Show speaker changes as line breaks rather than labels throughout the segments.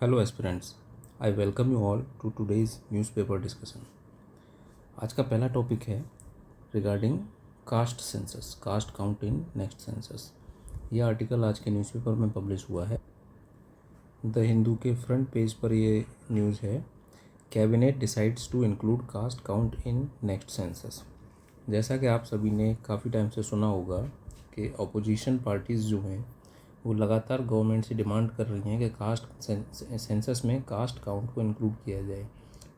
Hello aspirants, I welcome you all to today's newspaper discussion. आज का पहला topic है regarding caste census, caste count in next census. यह article आज के न्यूज़पेपर में पब्लिश हुआ है। द हिंदू के फ्रंट पेज पर ये न्यूज़ है, cabinet decides to include caste count in next census. जैसा कि आप सभी ने काफ़ी टाइम से सुना होगा कि अपोजिशन पार्टीज़ जो हैं वो लगातार गवर्नमेंट से डिमांड कर रही हैं कि कास्ट सेंसस में कास्ट काउंट को इंक्लूड किया जाए,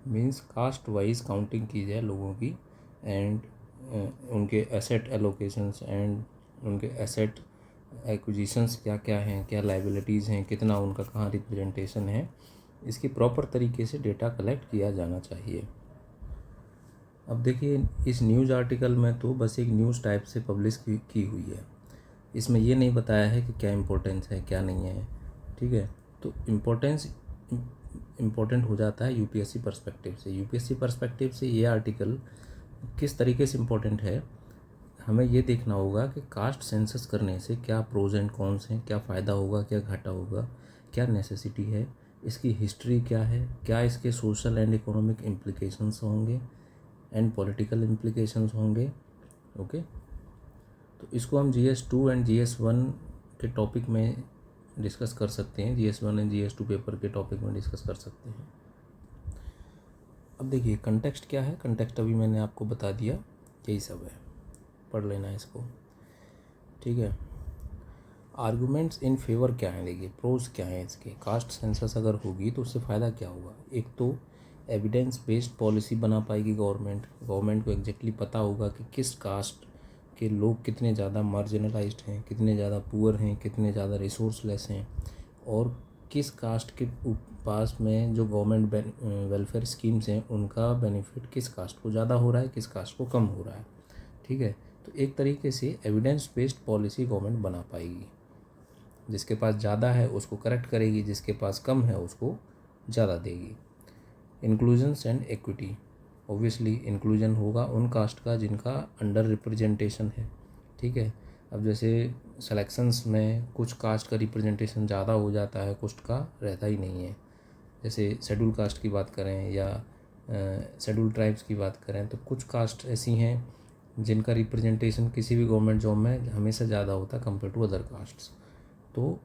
मींस कास्ट वाइज काउंटिंग की जाए लोगों की, एंड उनके एसेट एलोकेशंस एंड उनके एसेट एक्विजिशंस क्या क्या हैं, क्या लाइबिलिटीज़ हैं, कितना उनका कहाँ रिप्रेजेंटेशन है, इसकी प्रॉपर तरीके से डेटा कलेक्ट किया जाना चाहिए। अब देखिए, इस न्यूज़ आर्टिकल में तो बस एक न्यूज़ टाइप से पब्लिश की हुई है। इसमें ये नहीं बताया है कि क्या इम्पोर्टेंस है क्या नहीं है, ठीक है। तो इम्पोर्टेंट हो जाता है यूपीएससी पर्सपेक्टिव से। यूपीएससी पर्सपेक्टिव से ये आर्टिकल किस तरीके से इम्पोर्टेंट है, हमें ये देखना होगा कि कास्ट सेंसस करने से क्या प्रोज एंड कॉन्स हैं, क्या फ़ायदा होगा, क्या घाटा होगा, क्या नेसेसिटी है, इसकी हिस्ट्री क्या है, क्या इसके सोशल एंड इकोनॉमिक इम्प्लीकेशंस होंगे एंड पॉलिटिकल इम्प्लीकेशंस होंगे। ओके, तो इसको हम GS2 एंड GS1 के टॉपिक में डिस्कस कर सकते हैं, GS1 एंड GS2 पेपर के टॉपिक में डिस्कस कर सकते हैं। अब देखिए कंटेक्स्ट क्या है, कंटेक्स्ट अभी मैंने आपको बता दिया, यही सब है, पढ़ लेना है इसको, ठीक है। आर्गूमेंट्स इन फेवर क्या हैं, देखिए प्रोज क्या हैं इसके। कास्ट सेंसस अगर होगी तो उससे फ़ायदा क्या होगा, एक तो एविडेंस बेस्ड पॉलिसी बना पाएगी गवर्नमेंट को एग्जैक्टली पता होगा कि किस कास्ट के लोग कितने ज़्यादा मार्जिनलाइज्ड हैं, कितने ज़्यादा पुअर हैं, कितने ज़्यादा रिसोर्सलेस हैं, और किस कास्ट के पास में जो गवर्नमेंट वेलफेयर स्कीम्स हैं उनका बेनिफिट किस कास्ट को ज़्यादा हो रहा है, किस कास्ट को कम हो रहा है, ठीक है। तो एक तरीके से एविडेंस बेस्ड पॉलिसी गवर्नमेंट बना पाएगी। जिसके पास ज़्यादा है उसको करेक्ट करेगी, जिसके पास कम है उसको ज़्यादा देगी। Inclusions and equity, obviously inclusion होगा उन कास्ट का जिनका अंडर रिप्रेजेंटेशन है, ठीक है। अब जैसे सिलेक्शंस में कुछ कास्ट का रिप्रेजेंटेशन ज़्यादा हो जाता है, कुछ का रहता ही नहीं है। जैसे शेड्यूल कास्ट की बात करें या शेड्यूल ट्राइब्स की बात करें, तो कुछ कास्ट ऐसी हैं जिनका रिप्रेजेंटेशन किसी भी गवर्नमेंट जॉब में हमेशा ज़्यादा होता है कंपेयर टू अदर कास्ट्स। तो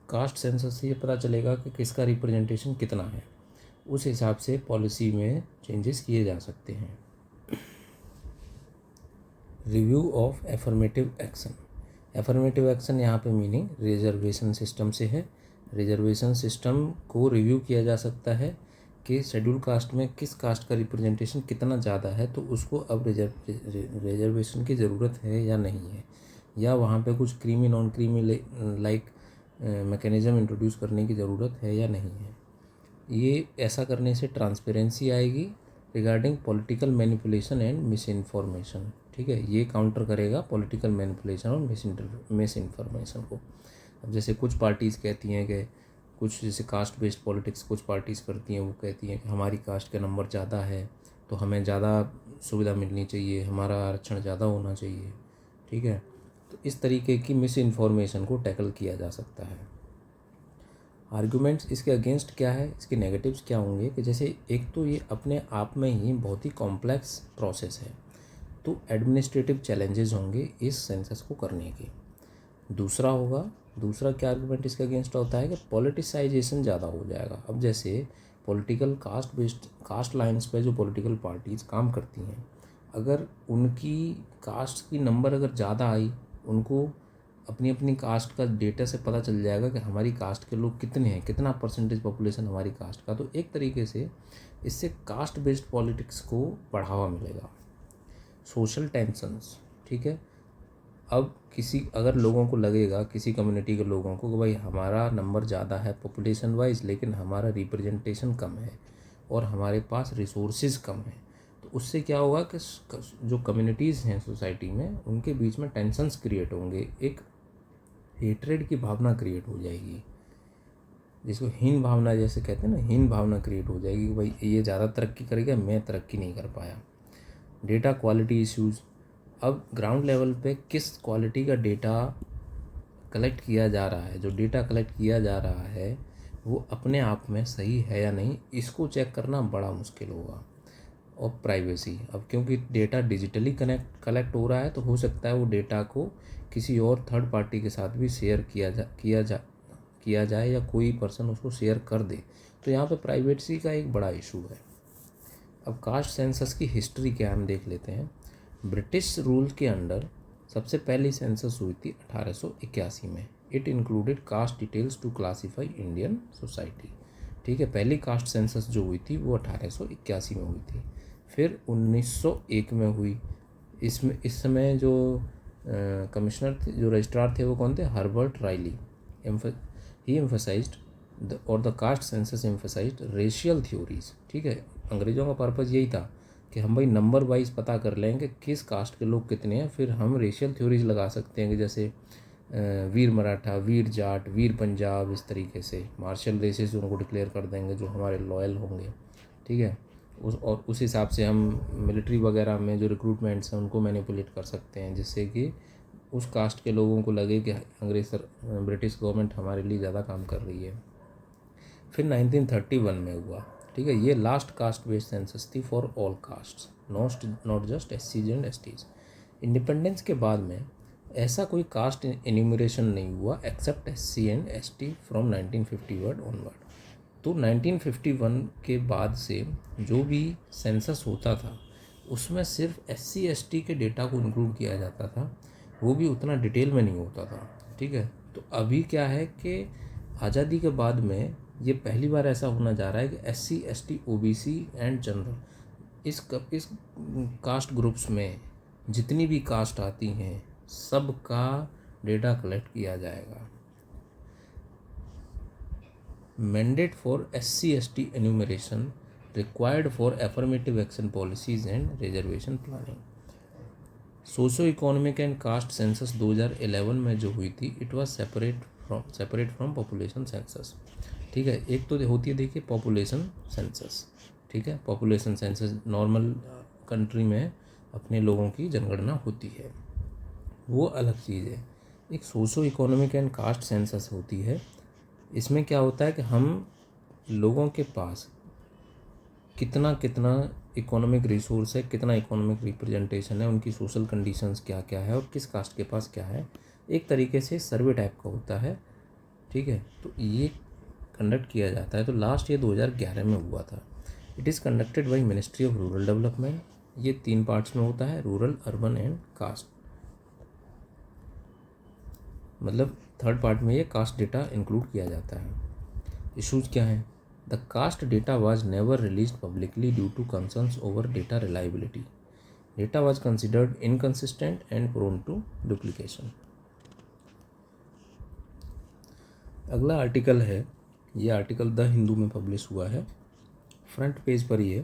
कास्ट सेंसस से ये पता चलेगा कि किसका रिप्रेजेंटेशन कितना है, उस हिसाब से पॉलिसी में चेंजेस किए जा सकते हैं। Review of affirmative action, affirmative action यहाँ पे मीनिंग रिजर्वेशन सिस्टम से है। रिजर्वेशन सिस्टम को रिव्यू किया जा सकता है कि शेड्यूल कास्ट में किस कास्ट का रिप्रेजेंटेशन कितना ज़्यादा है, तो उसको अब रिजर्वेशन की ज़रूरत है या नहीं है, या वहाँ पे कुछ creamy non creamy like mechanism introduce करने की ज़रूरत है या नहीं है। ये ऐसा करने से ट्रांसपेरेंसी आएगी regarding political manipulation and miss information, ठीक है। ये काउंटर करेगा पॉलिटिकल मैनिपुलेशन और मिस इन्फॉर्मेशन को। अब जैसे कुछ पार्टीज़ कहती हैं कि कुछ जैसे कास्ट बेस्ड पॉलिटिक्स कुछ पार्टीज़ करती हैं, वो कहती हैं कि हमारी कास्ट का नंबर ज़्यादा है तो हमें ज़्यादा सुविधा मिलनी चाहिए, हमारा आरक्षण ज़्यादा होना चाहिए, ठीक है। तो इस तरीके की मिस इन्फॉर्मेशन को टैकल किया जा सकता है। आर्गूमेंट्स इसके अगेंस्ट क्या है, इसके नेगेटिव्स क्या होंगे कि जैसे एक तो ये अपने आप में ही बहुत ही कॉम्प्लेक्स प्रोसेस है, तो एडमिनिस्ट्रेटिव चैलेंजेस होंगे इस सेंसस को करने के। दूसरा क्या आर्गूमेंट इसके अगेंस्ट होता है कि पॉलिटिसाइजेशन ज़्यादा हो जाएगा। अब जैसे political caste based caste lines पे जो पॉलिटिकल पार्टीज़ काम करती हैं, अगर उनकी कास्ट की नंबर अगर ज़्यादा आई, उनको अपनी अपनी कास्ट का डेटा से पता चल जाएगा कि हमारी कास्ट के लोग कितने हैं, कितना परसेंटेज पॉपुलेशन हमारी कास्ट का, तो एक तरीके से इससे कास्ट बेस्ड पॉलिटिक्स को बढ़ावा मिलेगा। सोशल टेंशन्स, ठीक है। अब अगर लोगों को लगेगा, किसी कम्युनिटी के लोगों को, कि भाई हमारा नंबर ज़्यादा है पॉपुलेशन वाइज लेकिन हमारा रिप्रेजेंटेशन कम है और हमारे पास रिसोर्सेज कम है, तो उससे क्या होगा कि जो कम्युनिटीज़ हैं सोसाइटी में उनके बीच में टेंशन्स क्रिएट होंगे, एक हेट्रेड की भावना क्रिएट हो जाएगी, जिसको हीन भावना जैसे कहते हैं ना, हीन भावना क्रिएट हो जाएगी कि भाई ये ज़्यादा तरक्की करेगा, मैं तरक्की नहीं कर पाया। डेटा क्वालिटी इश्यूज़, अब ग्राउंड लेवल पे किस क्वालिटी का डेटा कलेक्ट किया जा रहा है, जो डेटा कलेक्ट किया जा रहा है वो अपने आप में सही है या नहीं, इसको चेक करना बड़ा मुश्किल होगा। और प्राइवेसी, अब क्योंकि डेटा डिजिटली कलेक्ट हो रहा है, तो हो सकता है वो डेटा को किसी और थर्ड पार्टी के साथ भी शेयर किया जाए या कोई पर्सन उसको शेयर कर दे, तो यहाँ पे प्राइवेसी का एक बड़ा इशू है। अब कास्ट सेंसस की हिस्ट्री क्या हम देख लेते हैं। ब्रिटिश रूल के अंडर सबसे पहली सेंसस हुई थी 1881 में। It included caste details to classify Indian society. ठीक है, पहली कास्ट सेंसस जो हुई थी वो 1881 में हुई थी। फिर 1901 में हुई। इस समय जो कमिश्नर थे, जो रजिस्ट्रार थे, वो कौन थे? हर्बर्ट राइली। He emphasised the caste census emphasised racial theories. ठीक है, अंग्रेज़ों का पर्पज़ यही था कि हम भाई नंबर वाइज पता कर लें कि किस कास्ट के लोग कितने हैं, फिर हम रेशियल थ्योरीज लगा सकते हैं कि जैसे वीर मराठा, वीर जाट, वीर पंजाब, इस तरीके से मार्शल रेसेस उनको डिक्लेयर कर देंगे जो हमारे लॉयल होंगे। ठीक है, उस हिसाब से हम मिलिट्री वगैरह में जो रिक्रूटमेंट्स हैं उनको मैनिपुलेट कर सकते हैं, जिससे कि उस कास्ट के लोगों को लगे कि ब्रिटिश गवर्नमेंट हमारे लिए ज़्यादा काम कर रही है। फिर 1931 में हुआ। ठीक है, ये लास्ट कास्ट बेस्ड सेंसस थी for all castes, not just एससीज एंड एसटीज। इंडिपेंडेंस के बाद में ऐसा कोई कास्ट एन्यूमरेशन नहीं हुआ except SC and ST from 1951 onward. तो 1951 के बाद से जो भी सेंसस होता था उसमें सिर्फ एससी एसटी के डेटा को इंक्लूड किया जाता था, वो भी उतना डिटेल में नहीं होता था। ठीक है, तो अभी क्या है कि आज़ादी के बाद में ये पहली बार ऐसा होना जा रहा है कि SC ST OBC and general इस कास्ट ग्रुप्स में जितनी भी कास्ट आती हैं सब का डेटा कलेक्ट किया जाएगा। Mandate for SC ST enumeration required for affirmative action policies and reservation planning. Socio economic and caste census 2011 में जो हुई थी, it was separate from population census. ठीक है, एक तो होती है देखिए पॉपुलेशन सेंसस। ठीक है, पॉपुलेशन सेंसस नॉर्मल कंट्री में अपने लोगों की जनगणना होती है, वो अलग चीज़ है। एक socio economic and caste census होती है। इसमें क्या होता है कि हम लोगों के पास कितना कितना इकोनॉमिक रिसोर्स है, कितना इकोनॉमिक रिप्रेजेंटेशन है, उनकी सोशल कंडीशंस क्या क्या है और किस कास्ट के पास क्या है, एक तरीके से सर्वे टाइप का होता है। ठीक है, तो ये कंडक्ट किया जाता है। तो लास्ट ये 2011 में हुआ था। It is conducted by ministry of rural development. ये 3 पार्ट्स में होता है, रूरल, अर्बन एंड कास्ट। मतलब थर्ड पार्ट में ये कास्ट डेटा इंक्लूड किया जाता है। इशूज़ क्या हैं? The caste data was never released publicly due to concerns over data reliability. Data was considered inconsistent and prone to duplication. अगला article है, ये आर्टिकल द हिंदू में पब्लिश हुआ है। फ्रंट पेज पर ये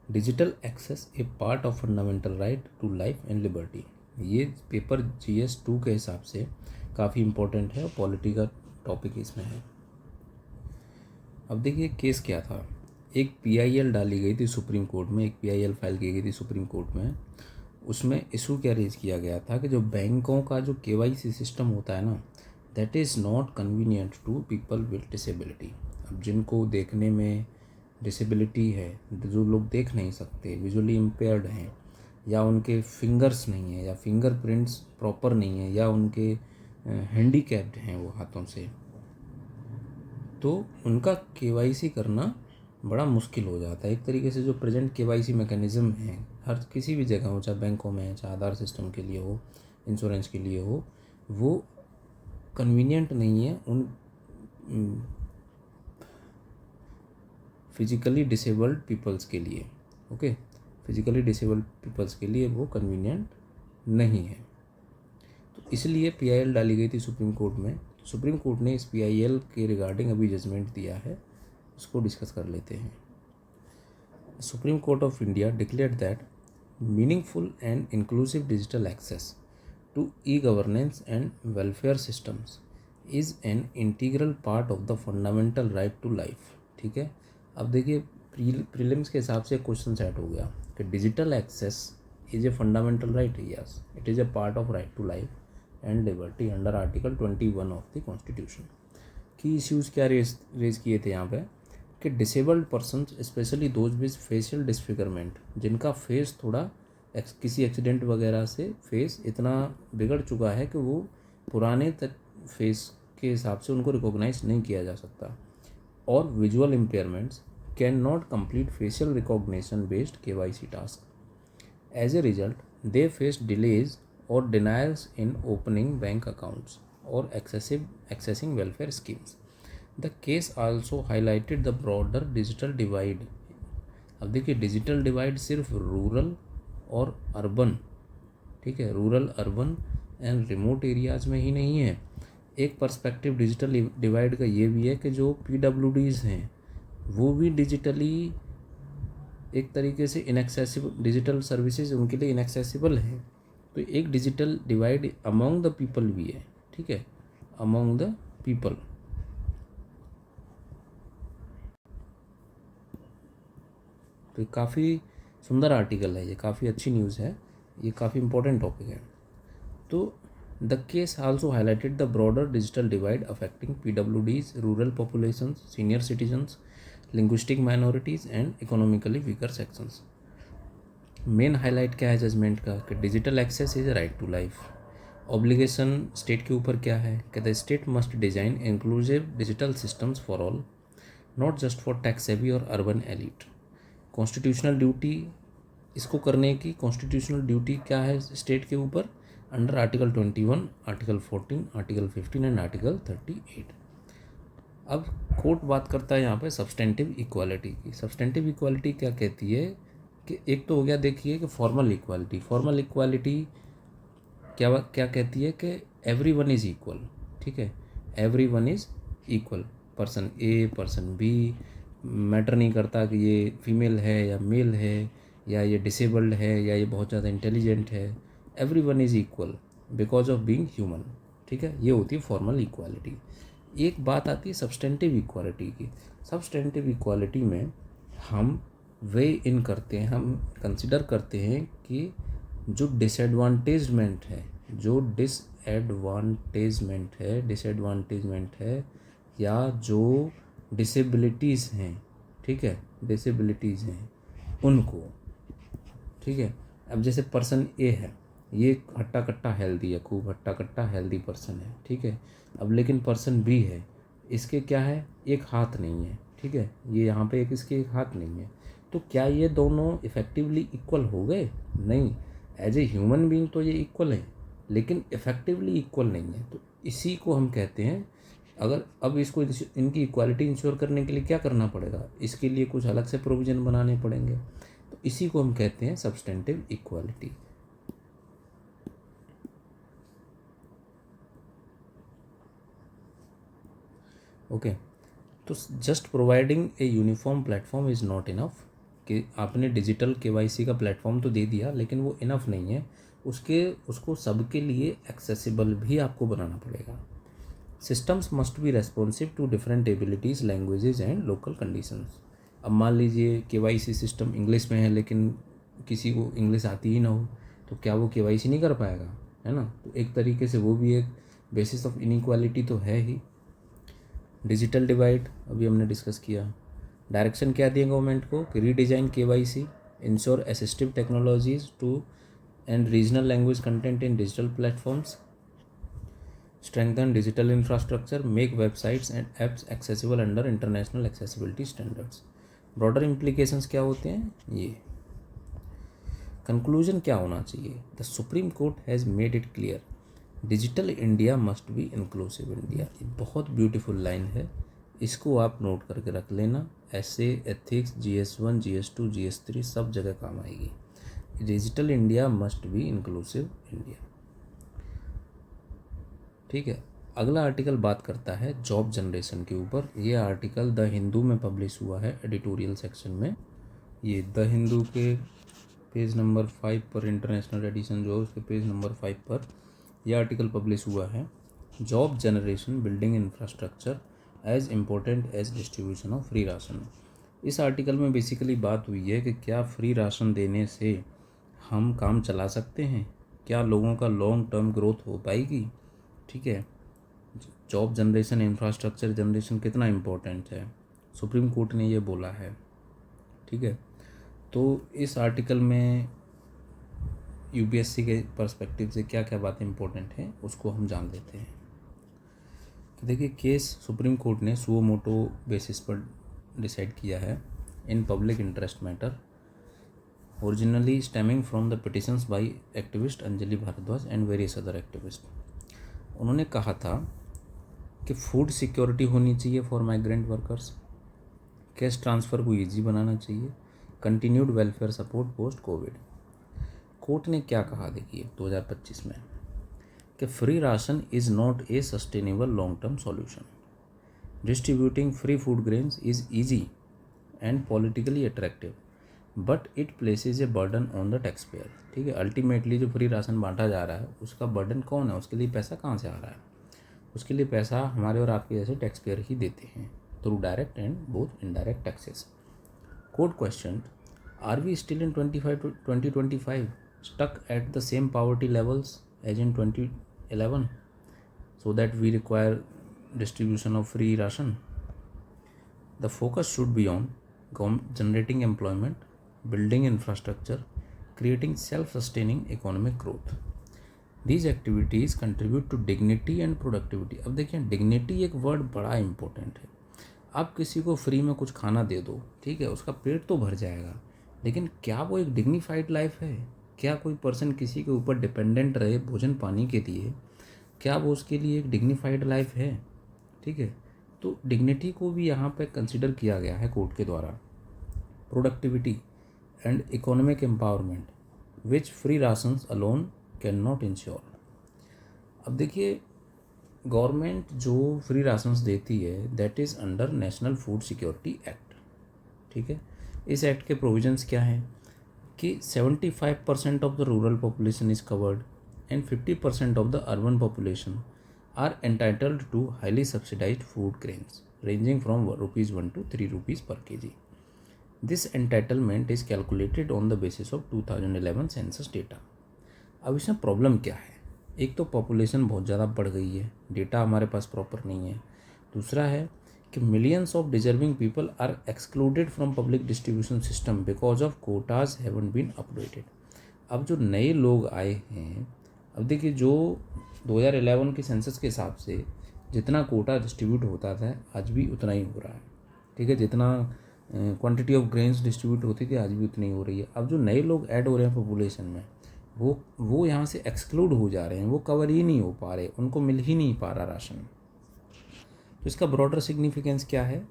digital access a part of fundamental right to life and liberty. ये paper GS 2 के हिसाब से काफ़ी इम्पोर्टेंट है और पॉलिटी का टॉपिक इसमें है। अब देखिए केस क्या था। एक PIL डाली गई थी सुप्रीम कोर्ट में, एक PIL फाइल की गई थी सुप्रीम कोर्ट में। उसमें इशू क्या रेज किया गया था कि जो बैंकों का जो KYC सिस्टम होता है ना, that is not convenient to people with disability. अब जिनको देखने में डिसेबिलिटी है, जो लोग देख नहीं सकते, विजुअली इम्पेयर्ड हैं, या उनके फिंगर्स नहीं है, या फिंगरप्रिंट्स प्रॉपर नहीं है, या उनके हैंडीकैप्ड हैं वो हाथों से, तो उनका KYC करना बड़ा मुश्किल हो जाता है। एक तरीके से जो प्रेजेंट KYC मैकेनिज़्म है हर किसी भी जगह हो, चाहे बैंकों में, चाहे आधार सिस्टम के लिए हो, इंश्योरेंस के लिए हो, वो कन्वीनियंट नहीं है उन फिजिकली डिसेबल्ड पीपल्स के लिए। ओके, फिजिकली डिसेबल्ड पीपल्स के लिए वो कन्वीनियंट नहीं है। तो इसलिए PIL डाली गई थी सुप्रीम कोर्ट में। सुप्रीम कोर्ट ने इस PIL के रिगार्डिंग अभी जजमेंट दिया है, उसको डिस्कस कर लेते हैं। Supreme court of India declared that meaningful and inclusive digital access to e-governance and welfare systems is an integral part of the fundamental right to life। ठीक है, अब देखिए प्रीलिम्स के हिसाब से क्वेश्चन सेट हो गया कि digital access is a fundamental right. Yes, it is a part of right to life and liberty under article 21 of the constitution. की इश्यूज़ क्या रेज किए थे यहाँ पे कि disabled persons specially those with facial disfigurement, जिनका face थोड़ा किसी एक्सीडेंट वगैरह से फेस इतना बिगड़ चुका है कि वो पुराने फेस के हिसाब से उनको रिकॉग्नाइज नहीं किया जा सकता, और visual impairments can not complete facial recognition based KYC task. As a result, they face delays or denials in opening bank accounts or accessing welfare schemes. The case also highlighted the broader digital divide. अब देखिए digital divide सिर्फ rural और urban, ठीक है, rural urban and remote areas में ही नहीं है. एक पर्सपेक्टिव डिजिटल डिवाइड का ये भी है कि जो PWDs हैं वो भी डिजिटली एक तरीके से इनएक्सेसिबल, डिजिटल सर्विसेज उनके लिए इनएक्सेसिबल है. तो एक digital divide among the people भी है, ठीक है, अमॉन्ग द पीपल. तो ये काफ़ी सुंदर आर्टिकल है, ये काफ़ी अच्छी न्यूज़ है, ये काफ़ी इंपॉर्टेंट टॉपिक है. तो the case also highlighted the broader digital divide affecting PWDs, rural populations, senior citizens, linguistic minorities and economically weaker sections. Main highlight क्या है जजमेंट का कि digital access is right to life. Obligation state के ऊपर क्या है कि the state must design inclusive digital systems for all, not just for tech savvy और अर्बन एलिट. कॉन्स्टिट्यूशनल ड्यूटी इसको करने की, कॉन्स्टिट्यूशनल ड्यूटी क्या है स्टेट के ऊपर under article 21, article 14, article 15 and article 38. अब कोर्ट बात करता है यहाँ पे सब्सटेंटिव इक्वालिटी की. सब्सटेंटिव इक्वालिटी क्या कहती है कि एक तो हो गया देखिए कि फॉर्मल इक्वालिटी. फॉर्मल इक्वालिटी क्या क्या कहती है कि एवरी वन इज़ इक्वल, ठीक है, every one is equal. Person A person B matter नहीं करता कि ये फीमेल है या मेल है, या ये डिसेबल्ड है या ये बहुत ज़्यादा इंटेलिजेंट है. Every one is equal because of being human, ठीक है, ये होती है फॉर्मल इक्वालिटी. एक बात आती है सब्सटेंटिव इक्वालिटी की. सब्सटेंटिव इक्वालिटी में हम वे इन करते हैं, हम कंसिडर करते हैं कि जो डिसएडवांटेजमेंट है या जो डिसेबिलिटीज़ हैं, ठीक है, डिसेबिलिटीज़ हैं उनको, ठीक है. अब जैसे पर्सन ए है, ये हट्टा कट्टा हेल्दी है, खूब हट्टा कट्टा हेल्दी पर्सन है, ठीक है. अब लेकिन पर्सन बी है, इसके क्या है, एक हाथ नहीं है, ठीक है, ये यहाँ पे इसके एक हाथ नहीं है. तो क्या ये दोनों इफ़ेक्टिवली इक्वल हो गए? नहीं. एज ए ह्यूमन बीइंग तो ये इक्वल है, लेकिन इफ़ेक्टिवली इक्वल नहीं है. तो इसी को हम कहते हैं, अगर अब इसको इनकी इक्वालिटी इंश्योर करने के लिए क्या करना पड़ेगा, इसके लिए कुछ अलग से प्रोविज़न बनाने पड़ेंगे. तो इसी को हम कहते हैं सब्सटेंटिव इक्वालिटी. ओके. तो just providing a uniform platform is not enough. कि आपने डिजिटल KYC का प्लेटफॉर्म तो दे दिया, लेकिन वो इनफ नहीं है. उसको सबके लिए एक्सेसिबल भी आपको बनाना पड़ेगा. Systems must be responsive to different abilities, languages and local conditions. अब मान लीजिए KYC सिस्टम इंग्लिश में है, लेकिन किसी को इंग्लिश आती ही ना हो, तो क्या वो KYC नहीं कर पाएगा, है ना. तो एक तरीके से वो भी एक बेसिस ऑफ इनइक्वालिटी तो है ही. डिजिटल डिवाइड अभी हमने डिस्कस किया. डायरेक्शन क्या दिए गवर्नमेंट को कि redesign KYC, ensure assistive technologies to and regional language content in digital platforms, strengthen digital infrastructure, make websites and apps accessible under international accessibility standards. Broader implications क्या होते हैं ये. कंक्लूजन क्या होना चाहिए. The supreme court has made it clear, digital India must be inclusive India. ये बहुत beautiful line है, इसको आप नोट करके रख लेना. ऐसे एथिक्स, GS1, GS2, GS3 सब जगह काम आएगी. Digital India must be inclusive India, ठीक है. अगला आर्टिकल बात करता है जॉब जनरेशन के ऊपर. ये आर्टिकल द हिंदू में पब्लिश हुआ है एडिटोरियल सेक्शन में. ये द हिंदू के पेज नंबर 5 पर, इंटरनेशनल एडिशन जो है उसके पेज नंबर 5 पर यह आर्टिकल पब्लिश हुआ है. Job generation building infrastructure as important as distribution of free ration. इस आर्टिकल में बेसिकली बात हुई है कि क्या फ्री राशन देने से हम काम चला सकते हैं, क्या लोगों का लॉन्ग टर्म ग्रोथ हो पाएगी, ठीक है. जॉब जनरेशन, इंफ्रास्ट्रक्चर जनरेशन कितना इम्पोर्टेंट है, सुप्रीम कोर्ट ने ये बोला है। ठीक है, तो इस आर्टिकल में यूपीएससी के पर्सपेक्टिव से क्या क्या बातें इंपॉर्टेंट हैं उसको हम जान लेते हैं। तो देखिए, केस सुप्रीम कोर्ट ने सुओ मोटो बेसिस पर डिसाइड किया है in public interest matter, originally stemming from the petitions by activist Anjali Bhardwaj and various other activist. उन्होंने कहा था कि फूड सिक्योरिटी होनी चाहिए for migrant workers, cash transfer को ईजी बनाना चाहिए, continued welfare support post COVID. Court ने क्या कहा देखिए 2025 में कि free ration is not a sustainable long term solution, distributing free food grains is easy and politically attractive but it places a burden on the tax payer. ठीक है, ultimately जो free ration बांटा जा रहा है उसका बर्डन कौन है, उसके लिए पैसा कहाँ से आ रहा है, उसके लिए पैसा हमारे और आपके जैसे टैक्स पेयर ही देते हैं through direct and both indirect taxes. Court question, are we still in 2025 stuck at the same poverty levels as in 2011 so that we require distribution of free ration? The focus should be on generating employment, building infrastructure, creating self-sustaining economic growth. These activities contribute to dignity and productivity. अब देखिए, dignity एक word बड़ा important है। आप किसी को free में कुछ खाना दे दो, ठीक है, उसका पेट तो भर जाएगा, लेकिन क्या वो एक डिग्निफाइड लाइफ है? क्या कोई पर्सन किसी के ऊपर डिपेंडेंट रहे भोजन पानी के लिए, क्या वो उसके लिए एक डिग्निफाइड लाइफ है? ठीक है, तो डिग्निटी को भी यहाँ पे कंसिडर किया गया है कोर्ट के द्वारा। Productivity and economic empowerment which free rations alone can not ensure. अब देखिए, गवर्नमेंट जो फ्री राशंस देती है that is under national food security act. ठीक है, इस एक्ट के प्रोविजंस क्या हैं कि 75% of the rural population is covered and 50% of the urban population are entitled to highly subsidized food grains ranging from ₹1 to ₹3 per kg. This entitlement is calculated on the basis of 2011 census data. अब इसमें problem क्या है? एक तो population बहुत ज़्यादा बढ़ गई है, डेटा हमारे पास प्रॉपर नहीं है। दूसरा है कि millions of deserving people are excluded from public distribution system because of quotas haven't been updated. अब जो नए लोग आए हैं, अब देखिए, जो 2011 के सेंसस के हिसाब से जितना कोटा डिस्ट्रीब्यूट होता था आज भी उतना ही हो रहा है। ठीक है, जितना क्वांटिटी ऑफ ग्रेन्स डिस्ट्रीब्यूट होती थी आज भी उतनी ही हो रही है। अब जो नए लोग ऐड हो रहे हैं पॉपुलेशन में, वो यहाँ से एक्सक्लूड हो जा रहे हैं, वो कवर ही नहीं हो पा रहे, उनको मिल ही नहीं पा रहा राशन। तो इसका ब्रॉडर सिग्निफिकेंस क्या है?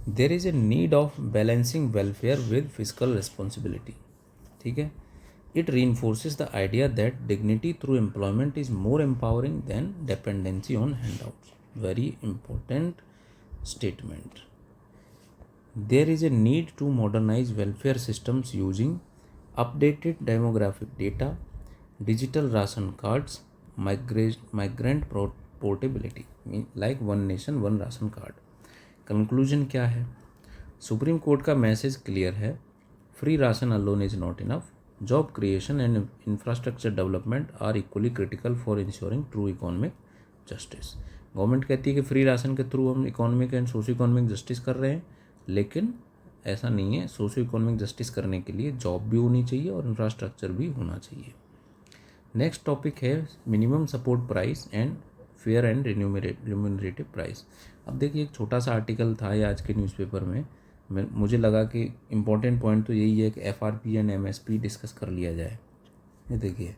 There is a need of balancing welfare with physical responsibility. ठीक है, it reinforces the idea that dignity through employment is more empowering than dependency on handouts. Very important statement. There is a need to modernise welfare systems using updated demographic data, digital ration cards, migrant portability like one nation one ration card. Conclusion क्या है? Supreme court का message clear है, free ration alone is not enough, job creation and infrastructure development are equally critical for ensuring true economic justice. Government कहती है कि free ration के through हम economic and socio economic justice कर रहे हैं, लेकिन ऐसा नहीं है। सोशो इकोनॉमिक जस्टिस करने के लिए जॉब भी होनी चाहिए और इंफ्रास्ट्रक्चर भी होना चाहिए। नेक्स्ट टॉपिक है minimum support price and fair and remunerative price. अब देखिए, एक छोटा सा आर्टिकल था ये आज के न्यूज़पेपर में, मुझे लगा कि इम्पॉर्टेंट पॉइंट तो यही है कि एफआरपी एंड एमएसपी डिस्कस कर लिया जाए। ये देखिए,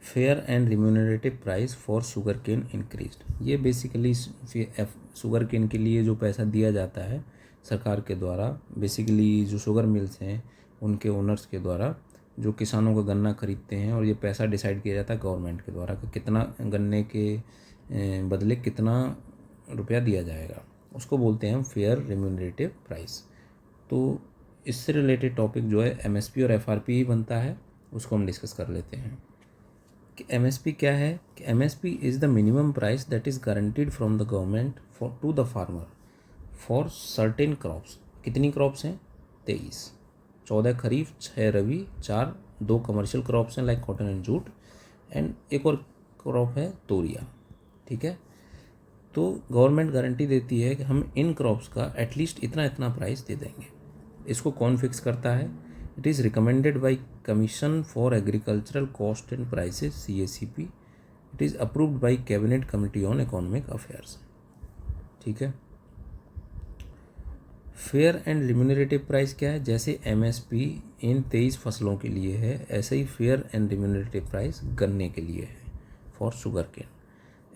fair and remunerative price for sugar cane increased. ये बेसिकली शुगर केन के लिए जो पैसा दिया जाता है सरकार के द्वारा, बेसिकली जो शुगर मिल्स हैं उनके ओनर्स के द्वारा जो किसानों का गन्ना खरीदते हैं, और ये पैसा डिसाइड किया जाता है गवर्नमेंट के द्वारा कि कितना गन्ने के बदले कितना रुपया दिया जाएगा, उसको बोलते हैं फेयर रिम्यूनरेटिव प्राइस। तो इससे रिलेटेड टॉपिक जो है एमएसपी और एफआरपी ही बनता है, उसको हम डिस्कस कर लेते हैं कि एमएसपी क्या है। कि MSP is the minimum price that is guaranteed from the government for to the farmer for certain crops. कितनी क्रॉप्स हैं? 23, 14 खरीफ, 6 रबी, 2 कमर्शियल क्रॉप्स हैं like cotton and jute, and एक और क्रॉप है तोरिया। ठीक है। तो गवर्नमेंट गारंटी देती है कि हम इन क्रॉप्स का एटलीस्ट इतना इतना प्राइस दे देंगे। इसको कौन फिक्स करता है? It is recommended by commission for agricultural cost and prices CACP। It is approved by cabinet committee on economic affairs. ठीक है। फेयर एंड रिम्यूनरेटिव प्राइस क्या है? जैसे MSP इन 23 फसलों के लिए है, ऐसे ही फेयर एंड रिम्यूनरेटिव प्राइस गन्ने के लिए है for sugar cane.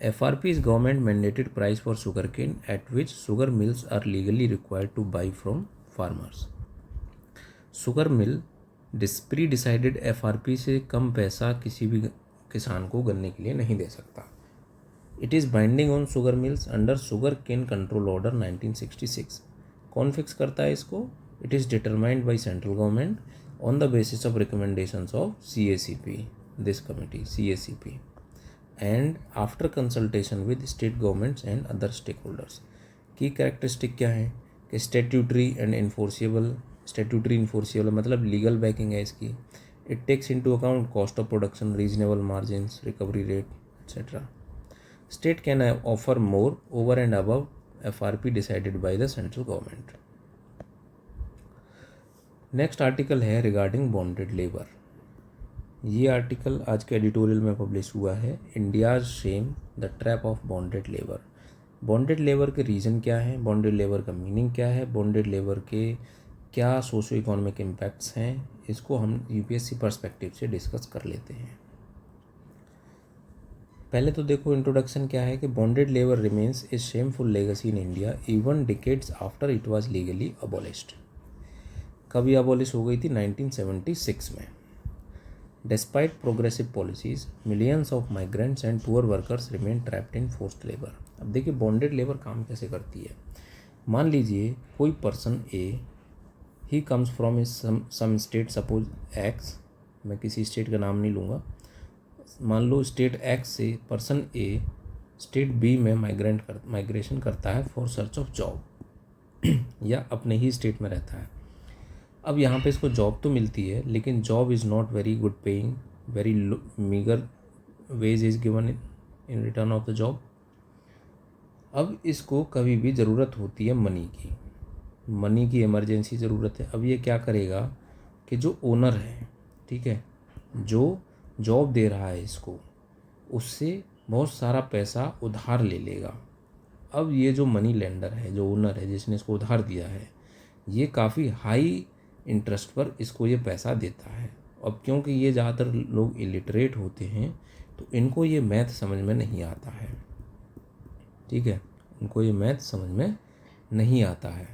FRP is government mandated price for sugarcane at which sugar mills are legally required to buy from farmers. Sugar mill pre-decided FRP से कम पैसा किसी भी किसान को गन्ने के लिए नहीं दे सकता। It is binding on sugar mills under Sugarcane Control Order 1966. कौन फिक्स करता है इसको? It is determined by central government on the basis of recommendations of CACP, this committee, CACP. And after consultation with state governments and other स्टेक होल्डर्स। की characteristic क्या है कि statutory and enforceable. Statutory enforceable मतलब लीगल बैकिंग है इसकी। It takes into account cost of production, reasonable margins, recovery rate etcetera. State can offer more over and above FRP decided by the central government. Next article है regarding bonded labour. ये article आज के editorial में publish हुआ है, India's Shem the trap of bonded labour. Bonded labour के reason क्या है, बॉन्डेड लेबर का मीनिंग क्या है, बॉन्डेड लेबर के क्या सोशो इकोनॉमिक इम्पैक्ट्स हैं, इसको हम UPSC पर्सपेक्टिव से डिस्कस कर लेते हैं। पहले तो देखो इंट्रोडक्शन क्या है कि bonded labour remains A shameful legacy in India even decades after it was legally abolished. कभी अबॉलिश हो गई थी? 1976 में। Despite progressive policies, millions of migrants and poor workers remain trapped in forced labor. अब देखिए बॉन्डेड लेबर काम कैसे करती है। मान लीजिए कोई person A, he comes from some state, suppose X, मैं किसी स्टेट का नाम नहीं लूँगा। मान लो स्टेट X से पर्सन A स्टेट B में माइग्रेशन करता है फॉर सर्च ऑफ जॉब या अपने ही स्टेट में रहता है। अब यहाँ पे इसको जॉब तो मिलती है लेकिन job is not very good paying, very meagre wage is given in return of the job. अब इसको कभी भी ज़रूरत होती है मनी की इमरजेंसी ज़रूरत है। अब ये क्या करेगा कि जो ओनर है, ठीक है, जो जॉब दे रहा है इसको, उससे बहुत सारा पैसा उधार ले लेगा। अब ये जो मनी लेंडर है, जो ओनर है जिसने इसको उधार दिया है, ये काफ़ी हाई इंटरेस्ट पर इसको ये पैसा देता है। अब क्योंकि ये ज़्यादातर लोग इलिटरेट होते हैं तो इनको ये मैथ समझ में नहीं आता है, ठीक है, उनको ये मैथ समझ में नहीं आता है।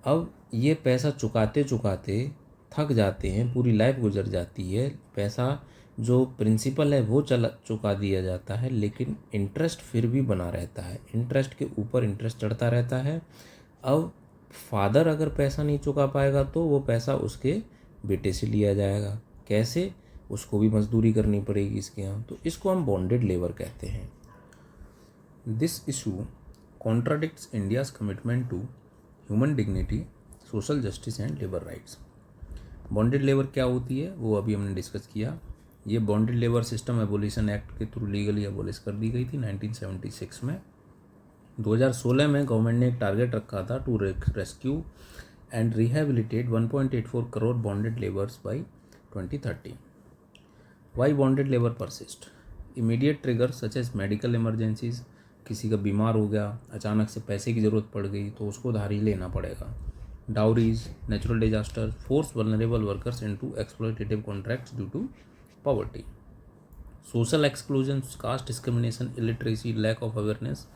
अब ये पैसा चुकाते चुकाते थक जाते हैं, पूरी लाइफ गुजर जाती है, पैसा जो प्रिंसिपल है वो चुका दिया जाता है, लेकिन इंटरेस्ट फिर भी बना रहता है, इंटरेस्ट के ऊपर इंटरेस्ट चढ़ता रहता है। अब फादर अगर पैसा नहीं चुका पाएगा तो वो पैसा उसके बेटे से लिया जाएगा। कैसे? उसको भी मजदूरी करनी पड़ेगी इसके यहाँ, तो इसको हम बॉन्डेड लेबर कहते हैं। This issue contradicts India's commitment to human dignity, social justice and labour rights. Bonded labour क्या होती है वो अभी हमने डिस्कस किया। ये bonded labour system abolition act के थ्रू लीगली एबोलिश कर दी गई थी 1976 में। 2016 में गवर्नमेंट ने एक टारगेट रखा था to rescue and rehabilitate 1.84 crore bonded labours by 2030। Why bonded labour persist? Immediate trigger such as medical emergencies, किसी का बीमार हो गया, अचानक से पैसे की ज़रूरत पड़ गई तो उसको उधार ही लेना पड़ेगा। Dowries, natural disaster, force vulnerable workers into exploitative contracts due to poverty, social exclusion, caste discrimination, illiteracy, lack of awareness,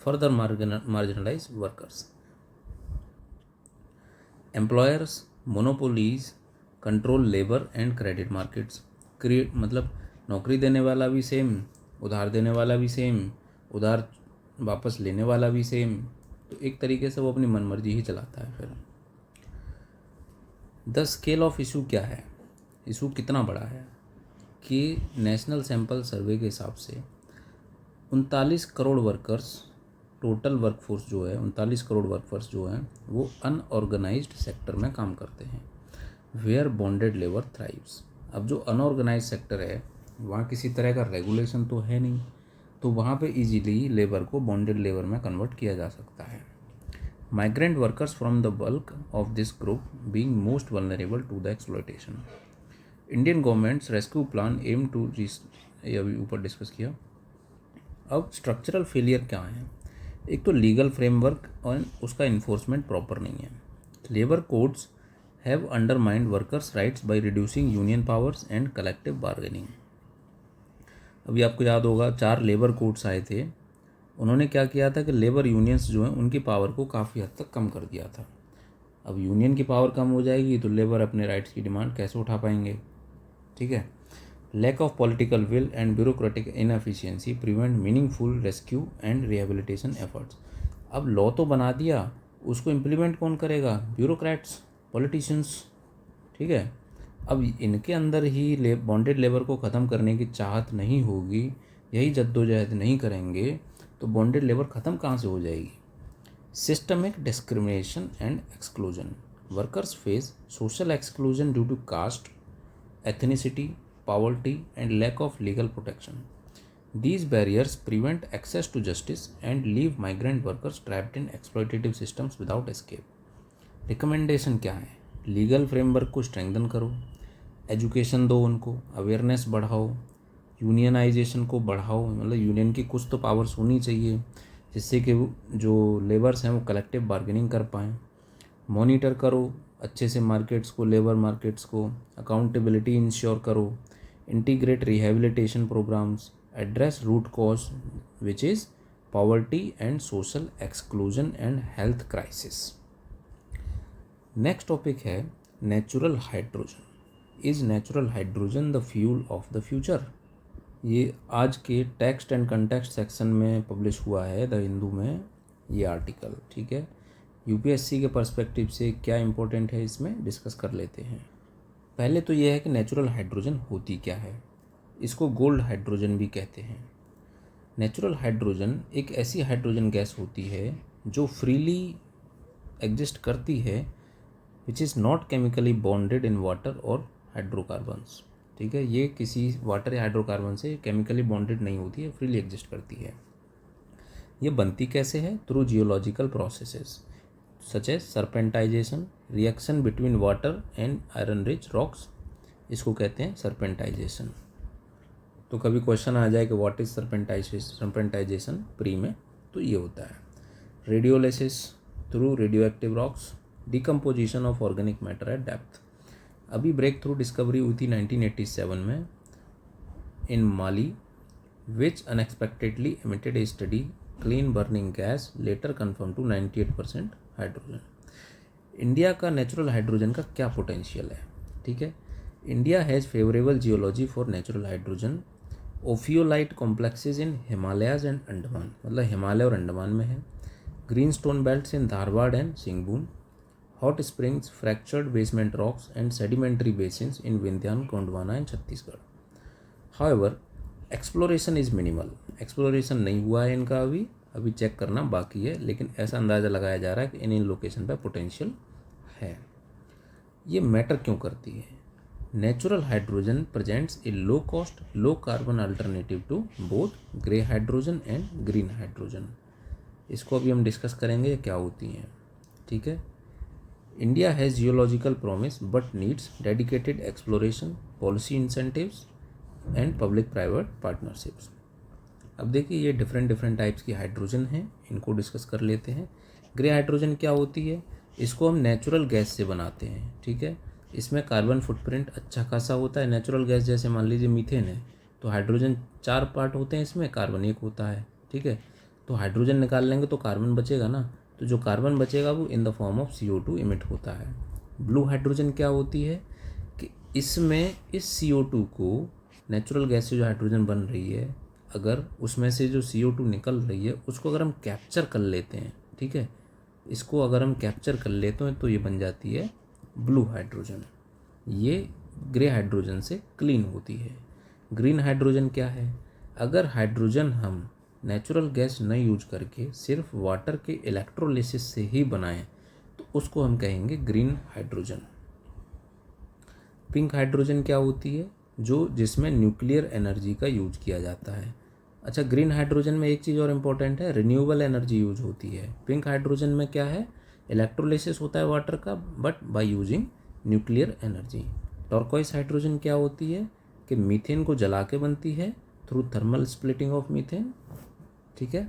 further marginalized workers. Employers monopolies control labor and credit markets. Create मतलब नौकरी देने वाला भी same, उधार देने वाला भी same, उधार वापस लेने वाला भी सेम, तो एक तरीके से वो अपनी मनमर्जी ही चलाता है। फिर द स्केल ऑफ इशू क्या है, इशू कितना बड़ा है कि नेशनल सैंपल सर्वे के हिसाब से 39 करोड़ वर्कर्स, टोटल वर्कफोर्स जो है 39 करोड़ वर्कफोर्स जो है वो अनऑर्गेनाइज्ड सेक्टर में काम करते हैं, वेयर बॉन्डेड लेबर थ्राइव्स। अब जो अनऑर्गेनाइज्ड सेक्टर है वहाँ किसी तरह का रेगुलेशन तो है नहीं, तो वहाँ पे इजीली लेबर को बॉन्डेड लेबर में कन्वर्ट किया जा सकता है। Migrant workers from the bulk of this group being most vulnerable to the exploitation. Indian governments rescue plan aim to ये अभी ऊपर डिस्कस किया। अब स्ट्रक्चरल फेलियर क्या है? एक तो लीगल फ्रेमवर्क और उसका इन्फोर्समेंट प्रॉपर नहीं है। Labour codes have undermined workers rights by reducing union powers and collective bargaining. अभी आपको याद होगा 4 लेबर कोड्स आए थे, उन्होंने क्या किया था कि लेबर यूनियंस जो हैं उनकी पावर को काफ़ी हद तक कम कर दिया था। अब यूनियन की पावर कम हो जाएगी तो लेबर अपने राइट्स की डिमांड कैसे उठा पाएंगे? ठीक है। Lack of political will and bureaucratic inefficiency prevent meaningful rescue and rehabilitation efforts. अब लॉ तो बना दिया, उसको इम्प्लीमेंट कौन करेगा? Bureaucrats, politicians. ठीक है। अब इनके अंदर ही बॉन्डेड लेबर को ख़त्म करने की चाहत नहीं होगी, यही जद्दोजहद नहीं करेंगे तो बॉन्डेड लेबर ख़त्म कहाँ से हो जाएगी? Systemic discrimination and exclusion. Workers face social exclusion due to caste, ethnicity, poverty, and lack of legal protection. These barriers prevent access to justice and leave migrant workers trapped in exploitative systems without escape. Recommendation क्या है? Legal framework को strengthen करो, education दो उनको, awareness बढ़ाओ, unionisation को बढ़ाओ, मतलब यूनियन की कुछ तो पावर्स होनी चाहिए जिससे कि जो लेबर्स हैं वो कलेक्टिव बार्गेनिंग कर पाएँ। मॉनिटर करो अच्छे से मार्केट्स को, लेबर मार्केट्स को, अकाउंटेबिलिटी इंश्योर करो, integrate rehabilitation programmes, address root cause which is poverty and social exclusion and health crisis. Next topic है natural hydrogen. Is natural hydrogen the fuel of the future? ये आज के text and context section में publish हुआ है the Hindu में ये article. ठीक है। यूपीएससी के पर्सपेक्टिव से क्या इंपॉर्टेंट है इसमें डिस्कस कर लेते हैं। पहले तो ये है कि नेचुरल हाइड्रोजन होती क्या है। इसको गोल्ड हाइड्रोजन भी कहते हैं। नेचुरल हाइड्रोजन एक ऐसी हाइड्रोजन गैस होती है जो फ्रीली एग्जिस्ट करती है, which is not chemically bonded in water और हाइड्रोकार्बन्स। ठीक है। ये किसी वाटर या हाइड्रोकार्बन से केमिकली बॉन्डेड नहीं होती है, फ्रीली एग्जिस्ट करती है। ये बनती कैसे है? Through geological processes such as serpentinisation, reaction between water and iron rich rocks, इसको कहते हैं सरपेंटाइजेशन। तो कभी क्वेश्चन आ जाए कि व्हाट इज सरपेंटाइजेशन प्री में, तो ये होता है radiolysis through radioactive rocks, decomposition of organic matter at depth. अभी ब्रेक थ्रू डिस्कवरी हुई थी 1987 में in Mali, which unexpectedly emitted a steady clean burning gas later confirm to 98% hydrogen. India का नेचुरल हाइड्रोजन का क्या potential है? ठीक है। India has favourable geology for natural hydrogen. Ophiolite complexes in Himalayas and Andaman, मतलब हिमालय और अंडमान में है। Greenstone belts in Dharwad and Singhbhum. Hot springs, fractured basement rocks and sedimentary basins in Vindhyan, Gondwana and Chhattisgarh. However exploration is minimal. Exploration नहीं हुआ है इनका, अभी check करना बाकी है, लेकिन ऐसा अंदाज़ा लगाया जा रहा है कि इन लोकेशन पर पोटेंशियल है। ये मैटर क्यों करती है? Natural hydrogen presents a low cost low carbon alternative to both grey hydrogen and green hydrogen. इसको अभी हम डिस्कस करेंगे क्या होती हैं। ठीक है। India has geological promise but needs dedicated exploration, policy incentives and public private partnerships. अब देखिए ये डिफरेंट टाइप्स की हाइड्रोजन हैं, इनको डिस्कस कर लेते हैं। ग्रे हाइड्रोजन क्या होती है? इसको हम नेचुरल गैस से बनाते हैं। ठीक है। इसमें कार्बन फुटप्रिंट अच्छा खासा होता है। नेचुरल गैस जैसे मान लीजिए मीथेन है, तो हाइड्रोजन 4 पार्ट होते हैं, इसमें कार्बन 1 होता है। ठीक है। तो हाइड्रोजन निकाल लेंगे तो कार्बन बचेगा ना, तो जो कार्बन बचेगा वो in the form of CO2 emit होता है। ब्लू हाइड्रोजन क्या होती है कि इसमें इस CO2 को, नेचुरल गैस से जो हाइड्रोजन बन रही है, अगर उसमें से जो CO2 निकल रही है उसको अगर हम कैप्चर कर लेते हैं, ठीक है, इसको अगर हम कैप्चर कर लेते हैं तो ये बन जाती है ब्लू हाइड्रोजन। ये ग्रे हाइड्रोजन से क्लीन होती है। ग्रीन हाइड्रोजन क्या है? अगर हाइड्रोजन हम नेचुरल गैस न यूज करके सिर्फ वाटर के इलेक्ट्रोलिसिस से ही बनाएं तो उसको हम कहेंगे ग्रीन हाइड्रोजन। पिंक हाइड्रोजन क्या होती है? जो जिसमें न्यूक्लियर एनर्जी का यूज किया जाता है। अच्छा, ग्रीन हाइड्रोजन में एक चीज़ और इम्पोर्टेंट है, रिन्यूएबल एनर्जी यूज होती है। पिंक हाइड्रोजन में क्या है, इलेक्ट्रोलिसिस होता है वाटर का, but by using nuclear energy. Turquoise hydrogen क्या होती है कि मीथेन को जला के बनती है through thermal splitting of methane, ठीक है।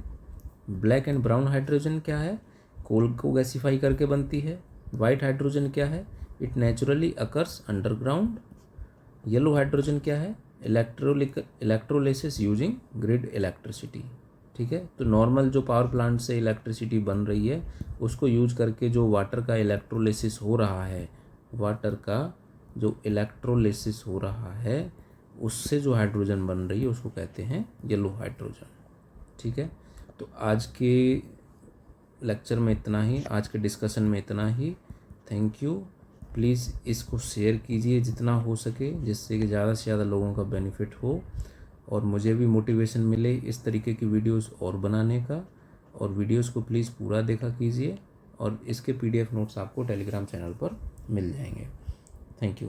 ब्लैक एंड ब्राउन हाइड्रोजन क्या है, कोल को गैसीफाई करके बनती है। वाइट हाइड्रोजन क्या है, it naturally occurs underground. Yellow hydrogen क्या है, इलेक्ट्रोलिसिस यूजिंग ग्रिड इलेक्ट्रिसिटी, ठीक है। तो नॉर्मल जो पावर प्लांट से इलेक्ट्रिसिटी बन रही है उसको यूज करके जो वाटर का इलेक्ट्रोलिसिस हो रहा है, वाटर का जो इलेक्ट्रोलिसिस हो रहा है उससे जो हाइड्रोजन बन रही है उसको कहते हैं येलो हाइड्रोजन, ठीक है। तो आज के लेक्चर में इतना ही, आज के डिस्कशन में इतना ही। Thank you. प्लीज़ इसको शेयर कीजिए जितना हो सके, जिससे कि ज़्यादा से ज़्यादा लोगों का बेनिफिट हो और मुझे भी मोटिवेशन मिले इस तरीके की वीडियोस और बनाने का। और वीडियोस को प्लीज़ पूरा देखा कीजिए और इसके PDF नोट्स आपको टेलीग्राम चैनल पर मिल जाएंगे। Thank you.